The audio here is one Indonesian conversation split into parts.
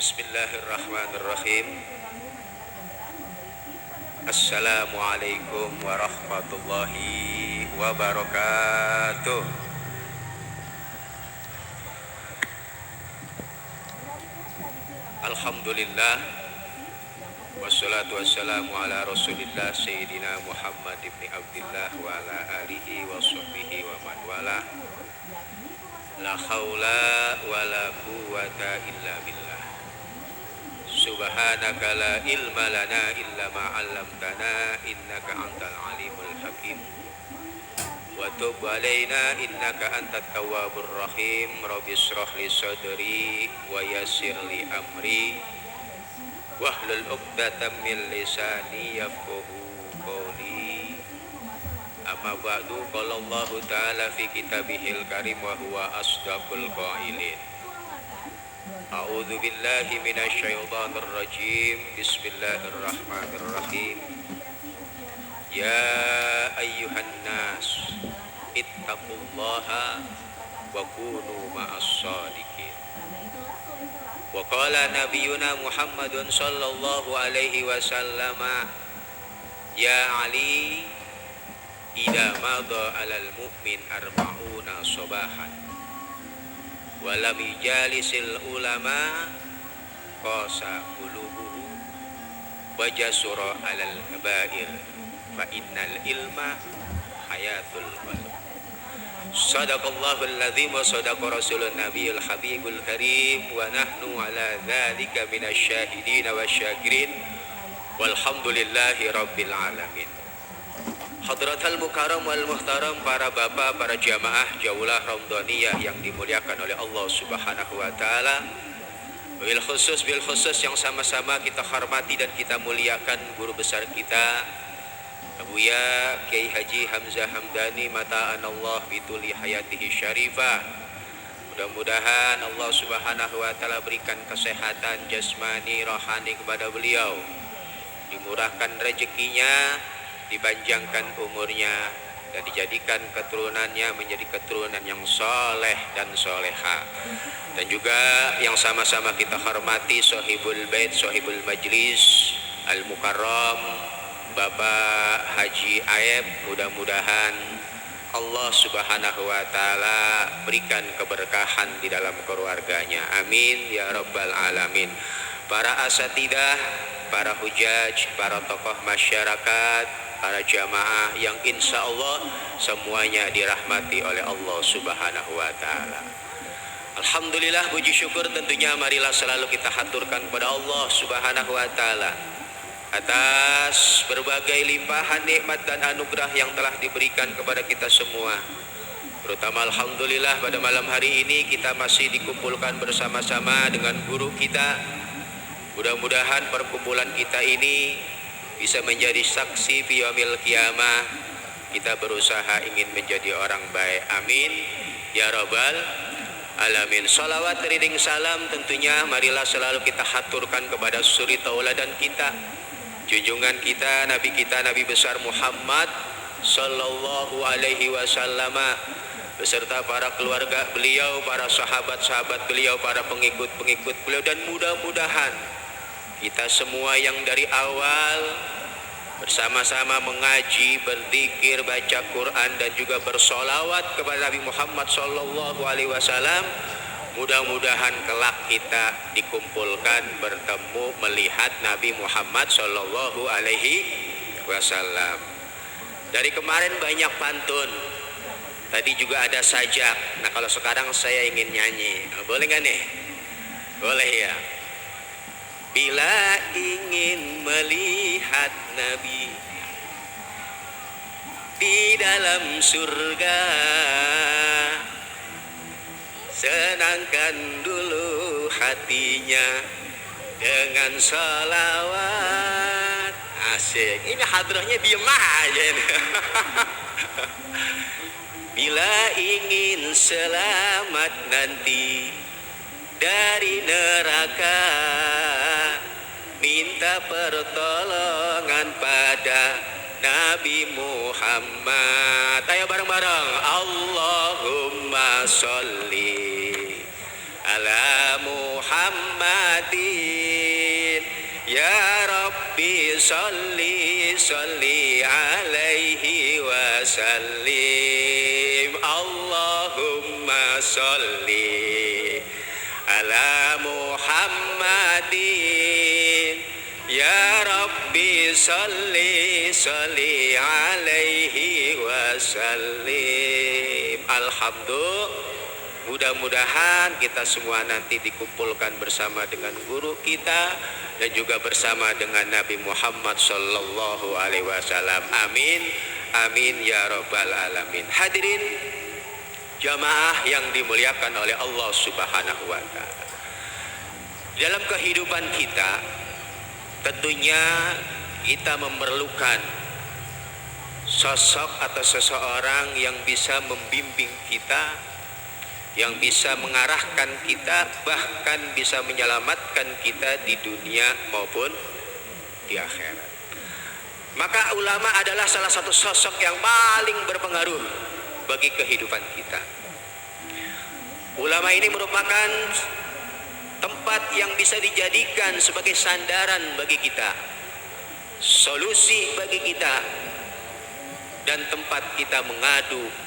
Bismillahirrahmanirrahim. Assalamualaikum warahmatullahi wabarakatuh. Alhamdulillah, wassalatu wassalamu ala rasulillah Sayyidina Muhammad ibn Abdillah wa ala alihi wa sahbihi wa man wala. La haula wa la quwata illa billah. Subhanaka la ilma lana illa ma 'allamtana innaka antal alimul hakim. Wa tub alaina innaka antat tawwabur rahim. Rabbi shrah li sadri wa yassir li amri wahlul 'uqdatam min lisani yafqahu qawli. Amma ba'du, qala Allah ta'ala fi kitabihil karim wa huwa asdaqul qailin. A'udzu billahi minasy syaithanir rajim. Bismillahirrahmanirrahim. Ya ayyuhan nas ittaqullaha wa kunu ma'as shadiqin. Wa qala nabiyuna Muhammadun sallallahu alaihi wasallam, ya Ali, idza madha 'alal mu'min arba'una sabahan wa lam yajlisil ulama qasa qulubuhu wa jasura 'alal kaba'ir fa innal ilma hayatul qalb. Sadaqallahul ladzim wa sadaqa rasulun nabiyul habibul karim wa nahnu ala dzalika minasy syahidin wasyakirin walhamdulillahi rabbil alamin. Hadratal mukarram wal muhtaram, para bapak, para jamaah jaulah Ramadaniyah yang dimuliakan oleh Allah Subhanahu wa taala. Bil khusus yang sama-sama kita hormati dan kita muliakan guru besar kita Abuya Kiai Haji Hamzah Hamdani mata'anallah bituli hayatihi syarifah. Mudah-mudahan Allah Subhanahu wa taala berikan kesehatan jasmani rohani kepada beliau, dimurahkan rezekinya, dipanjangkan umurnya, dan dijadikan keturunannya menjadi keturunan yang soleh dan soleha. Dan juga yang sama-sama kita hormati Sohibul Bait, Sohibul Majlis Al-Mukarram, Bapak Haji Aeb. Mudah-mudahan Allah Subhanahu wa taala berikan keberkahan di dalam keluarganya. Amin ya rabbal alamin. Para asatidah, para hujaj, para tokoh masyarakat, para jamaah yang insya Allah semuanya dirahmati oleh Allah Subhanahu wa ta'ala. Alhamdulillah, puji syukur tentunya marilah selalu kita haturkan kepada Allah Subhanahu wa ta'ala atas berbagai limpahan nikmat dan anugerah yang telah diberikan kepada kita semua. Terutama alhamdulillah pada malam hari ini kita masih dikumpulkan bersama-sama dengan guru kita. Mudah-mudahan perkumpulan kita ini bisa menjadi saksi fi yaumil qiyamah. Kita berusaha ingin menjadi orang baik. Amin ya rabbal alamin. Salawat riding salam tentunya marilah selalu kita haturkan kepada suri tauladan kita, junjungan kita, Nabi besar Muhammad sallallahu alaihi wasallam beserta para keluarga beliau, para sahabat-sahabat beliau, para pengikut-pengikut beliau, dan mudah-mudahan kita semua yang dari awal bersama-sama mengaji, berzikir, baca Quran, dan juga bersolawat kepada Nabi Muhammad sallallahu alaihi wasallam, mudah-mudahan kelak kita dikumpulkan bertemu melihat Nabi Muhammad sallallahu alaihi wasallam. Dari kemarin banyak pantun, tadi juga ada sajak. Nah, kalau sekarang saya ingin nyanyi, boleh nggak nih? Boleh ya. Bila ingin melihat Nabi di dalam surga, senangkan dulu hatinya dengan salawat. Asik, ini hadrahnya diem aja ini. Bila ingin selamat nanti dari neraka, minta pertolongan pada Nabi Muhammad. Ayo bareng-bareng. Allahumma sholli ala Muhammad Muhammadin ya Rabbi salli alaihi wa sallim. Allahumma salli ala Muhammadin ya Rabbi salli alaihi wa sallim. Alhamdulillah. Mudah-mudahan kita semua nanti dikumpulkan bersama dengan guru kita dan juga bersama dengan Nabi Muhammad sallallahu alaihi wasallam. Amin. Amin ya rabbal alamin. Hadirin jamaah yang dimuliakan oleh Allah Subhanahu wa taala. Dalam kehidupan kita tentunya kita memerlukan sosok atau seseorang yang bisa membimbing kita, yang bisa mengarahkan kita, bahkan bisa menyelamatkan kita di dunia maupun di akhirat. Maka ulama adalah salah satu sosok yang paling berpengaruh bagi kehidupan kita. Ulama ini merupakan tempat yang bisa dijadikan sebagai sandaran bagi kita, solusi bagi kita, dan tempat kita mengadu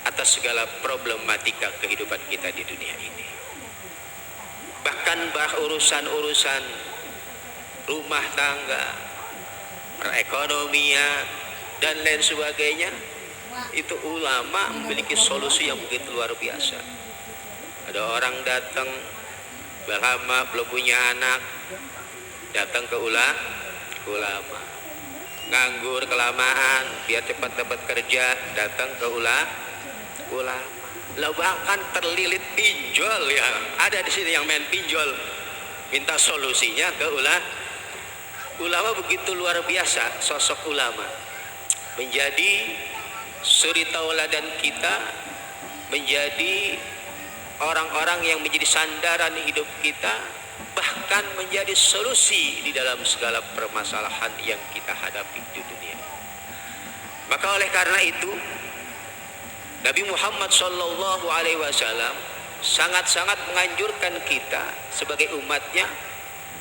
atas segala problematika kehidupan kita di dunia ini. Bahkan urusan-urusan rumah tangga, perekonomian, dan lain sebagainya, itu ulama memiliki solusi yang begitu luar biasa. Ada orang datang lama belum punya anak, datang ke ulama. Nganggur kelamaan biar cepat dapat kerja, datang ke ulama. Lah bahkan terlilit pinjol ya, ada di sini yang main pinjol, minta solusinya ke ulama. Begitu luar biasa sosok ulama, menjadi suri tauladan kita, menjadi orang-orang yang menjadi sandaran hidup kita, bahkan menjadi solusi di dalam segala permasalahan yang kita hadapi di dunia. Maka oleh karena itu Nabi Muhammad sallallahu alaihi wasallam sangat-sangat menganjurkan kita sebagai umatnya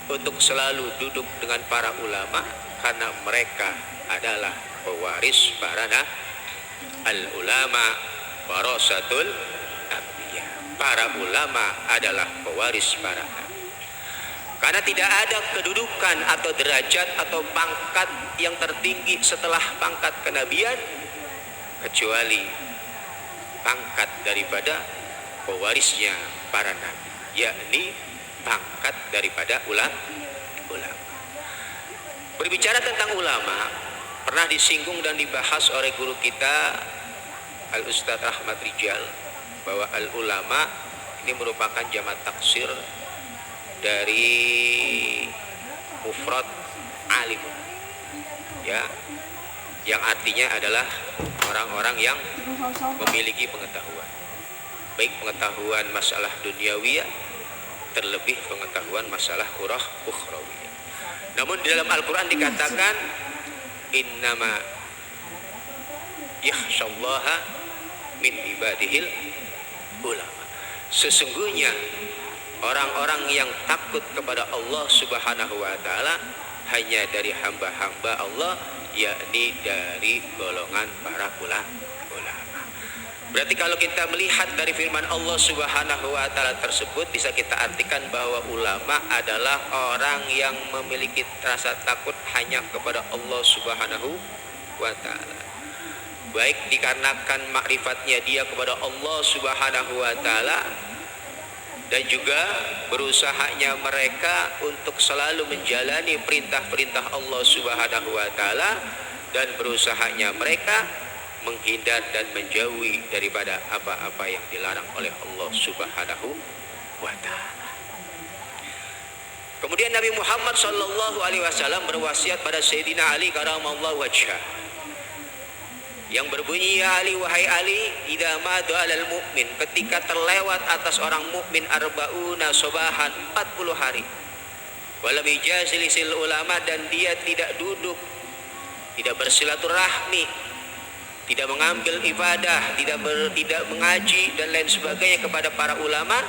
untuk selalu duduk dengan para ulama, karena mereka adalah pewaris para al-ulama warasatul anbiya. Para ulama adalah pewaris para nabi. Karena tidak ada kedudukan atau derajat atau pangkat yang tertinggi setelah pangkat kenabian kecuali pangkat daripada pewarisnya para nabi, yakni pangkat daripada ulama. Berbicara tentang ulama, pernah disinggung dan dibahas oleh guru kita Al-Ustadz Ahmad Rijal, bahwa al-ulama ini merupakan jamak taksir dari mufrad alim, ya, yang artinya adalah orang-orang yang memiliki pengetahuan, baik pengetahuan masalah duniawiyah, terlebih pengetahuan masalah ukhrawiyah. Namun di dalam Al-Quran dikatakan innama yakhshallaha min ibadihil ulama. Sesungguhnya orang-orang yang takut kepada Allah Subhanahu wa taala hanya dari hamba-hamba Allah, yakni dari golongan para ulama. Berarti kalau kita melihat dari firman Allah Subhanahu wa taala tersebut, bisa kita artikan bahwa ulama adalah orang yang memiliki rasa takut hanya kepada Allah Subhanahu wa taala. Baik dikarenakan makrifatnya dia kepada Allah Subhanahu wa taala, dan juga berusahanya mereka untuk selalu menjalani perintah-perintah Allah Subhanahu wa taala, dan berusahanya mereka menghindar dan menjauhi daripada apa-apa yang dilarang oleh Allah Subhanahu wa taala. Kemudian Nabi Muhammad sallallahu alaihi wasallam berwasiat pada Sayyidina Ali karamallahu wajhah, yang berbunyi, ya Ali, wahai Ali, idza madu alal mu'min, ketika terlewat atas orang mukmin arbauna sobahan, 40 hari, walam yajlisil ulama, dan dia tidak duduk, tidak bersilaturahmi, tidak mengambil ibadah, tidak mengaji dan lain sebagainya kepada para ulama,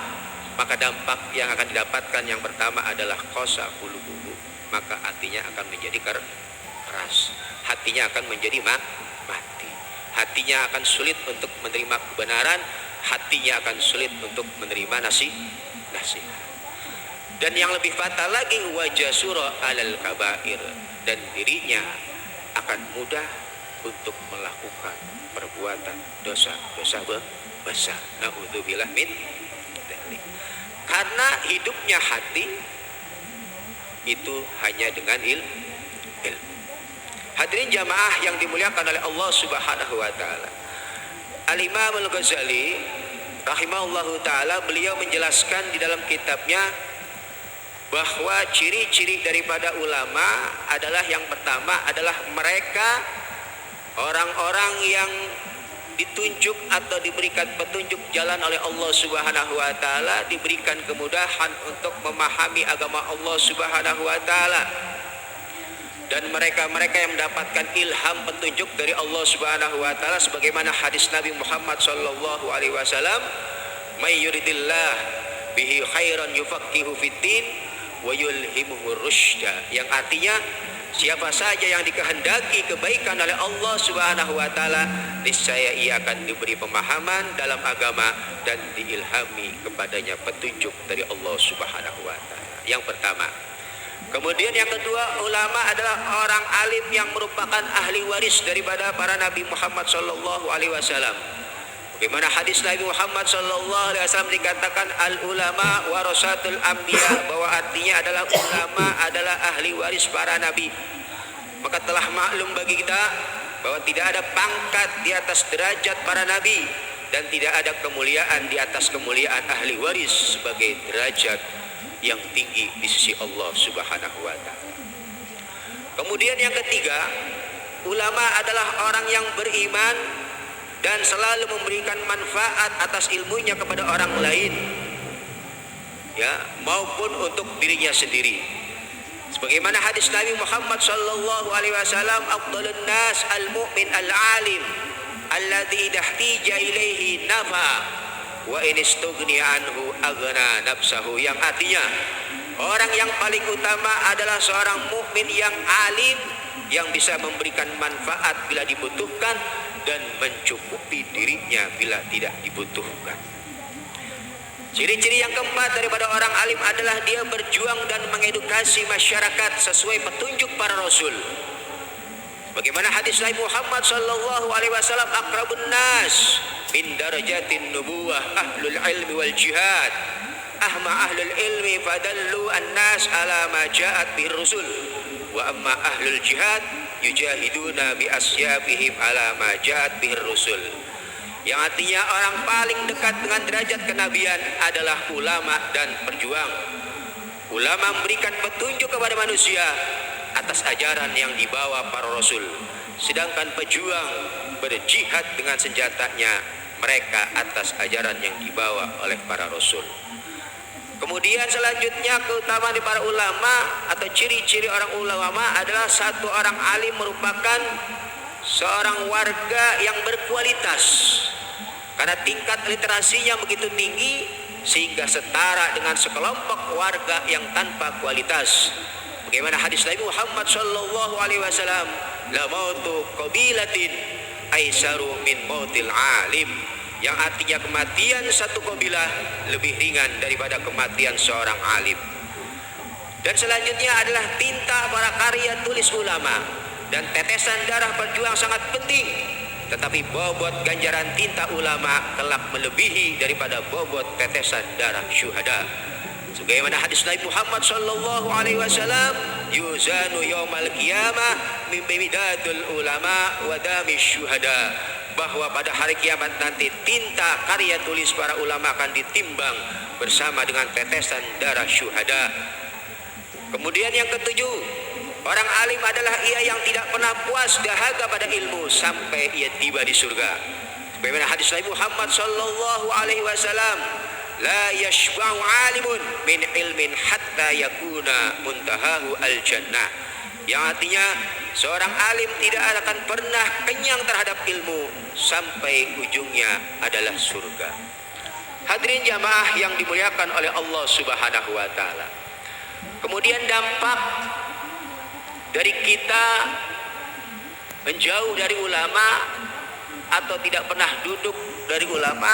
maka dampak yang akan didapatkan yang pertama adalah qasa qulubuhu, maka hatinya akan menjadi keras, hatinya akan menjadi mati, hatinya akan sulit untuk menerima kebenaran, hatinya akan sulit untuk menerima nasihat. Dan yang lebih fatal lagi, wajasura alal kabair, dan dirinya akan mudah untuk melakukan perbuatan dosa-dosa besar. Na'udzubillah min dzalik. Karena hidupnya hati itu hanya dengan ilmu. Hadirin jamaah yang dimuliakan oleh Allah Subhanahu wa taala. Al-Imam Al-Ghazali rahimahullahu taala, beliau menjelaskan di dalam kitabnya bahwa ciri-ciri daripada ulama adalah yang pertama adalah mereka orang-orang yang ditunjuk atau diberikan petunjuk jalan oleh Allah Subhanahu wa taala, diberikan kemudahan untuk memahami agama Allah Subhanahu wa taala. Dan mereka-mereka yang mendapatkan ilham petunjuk dari Allah Subhanahu wa taala, sebagaimana hadis Nabi Muhammad sallallahu alaihi wasallam, "May yuridillah bihi khairan yufaqihu fiddin wa yulhimuhu rusyda," yang artinya siapa saja yang dikehendaki kebaikan oleh Allah Subhanahu wa taala, niscaya ia akan diberi pemahaman dalam agama dan diilhami kepadanya petunjuk dari Allah Subhanahu wa taala. Yang pertama. Kemudian yang kedua, ulama adalah orang alim yang merupakan ahli waris daripada para Nabi Muhammad sallallahu alaihi wasallam. Bagaimana hadis Nabi Muhammad sallallahu alaihi wasallam dikatakan al ulama warasatul anbiya, bahwa artinya adalah ulama adalah ahli waris para nabi. Maka telah maklum bagi kita bahwa tidak ada pangkat di atas derajat para nabi dan tidak ada kemuliaan di atas kemuliaan ahli waris sebagai derajat yang tinggi di sisi Allah Subhanahu wa taala. Kemudian yang ketiga, ulama adalah orang yang beriman dan selalu memberikan manfaat atas ilmunya kepada orang lain, ya, maupun untuk dirinya sendiri. Sebagaimana hadis Nabi Muhammad sallallahu alaihi wasallam, afdhalun nas al-mu'min al-alim alladzi ihtija ilaihi nafa wa in istughniya anhu aghna nafsahu, yang artinya orang yang paling utama adalah seorang mukmin yang alim yang bisa memberikan manfaat bila dibutuhkan dan mencukupi dirinya bila tidak dibutuhkan. Ciri-ciri yang keempat daripada orang alim adalah dia berjuang dan mengedukasi masyarakat sesuai petunjuk para rasul. Bagaimana hadis Nabi Muhammad sallallahu alaihi wasallam, aqrabun nas min darajatin nubuwah ahlul ilmi wal jihad, ahma ahlul ilmi fadallu an-nas ala ma ja'at bir rusul, wa amma ahlul jihad yujahiduna bi asyafihim ala ma ja'at bir rusul. Yang artinya orang paling dekat dengan derajat kenabian adalah ulama dan perjuang. Ulama memberikan petunjuk kepada manusia atas ajaran yang dibawa para rasul, sedangkan pejuang berjihad dengan senjatanya mereka atas ajaran yang dibawa oleh para rasul. Kemudian selanjutnya, keutamaan di para ulama atau ciri-ciri orang ulama adalah satu orang alim merupakan seorang warga yang berkualitas, karena tingkat literasinya begitu tinggi sehingga setara dengan sekelompok warga yang tanpa kualitas. Bagaimana hadis Nabi Muhammad sallallahu alaihi wasallam, la mautu qabilatin aisaru min mautil alim, yang artinya kematian satu kabilah lebih ringan daripada kematian seorang alim. Dan selanjutnya adalah tinta para karya tulis ulama, dan tetesan darah berjuang sangat penting, tetapi bobot ganjaran tinta ulama kelak melebihi daripada bobot tetesan darah syuhada. Sebagaimana hadis Nabi Muhammad sallallahu alaihi wasallam, yuzanu yaumal qiyamah min bimidadul ulama wa damish syuhada, bahwa pada hari kiamat nanti tinta karya tulis para ulama akan ditimbang bersama dengan tetesan darah syuhada. Kemudian yang ketujuh, orang alim adalah ia yang tidak pernah puas dahaga pada ilmu sampai ia tiba di surga. Sebagaimana hadis Nabi Muhammad sallallahu alaihi wasallam, la yashba'u 'alimun min ilmin hatta yakuna muntahahu al-jannah, yang artinya seorang alim tidak akan pernah kenyang terhadap ilmu sampai ujungnya adalah surga. Hadirin jamaah yang dimuliakan oleh Allah Subhanahu wa taala. Kemudian dampak dari kita menjauh dari ulama atau tidak pernah duduk dari ulama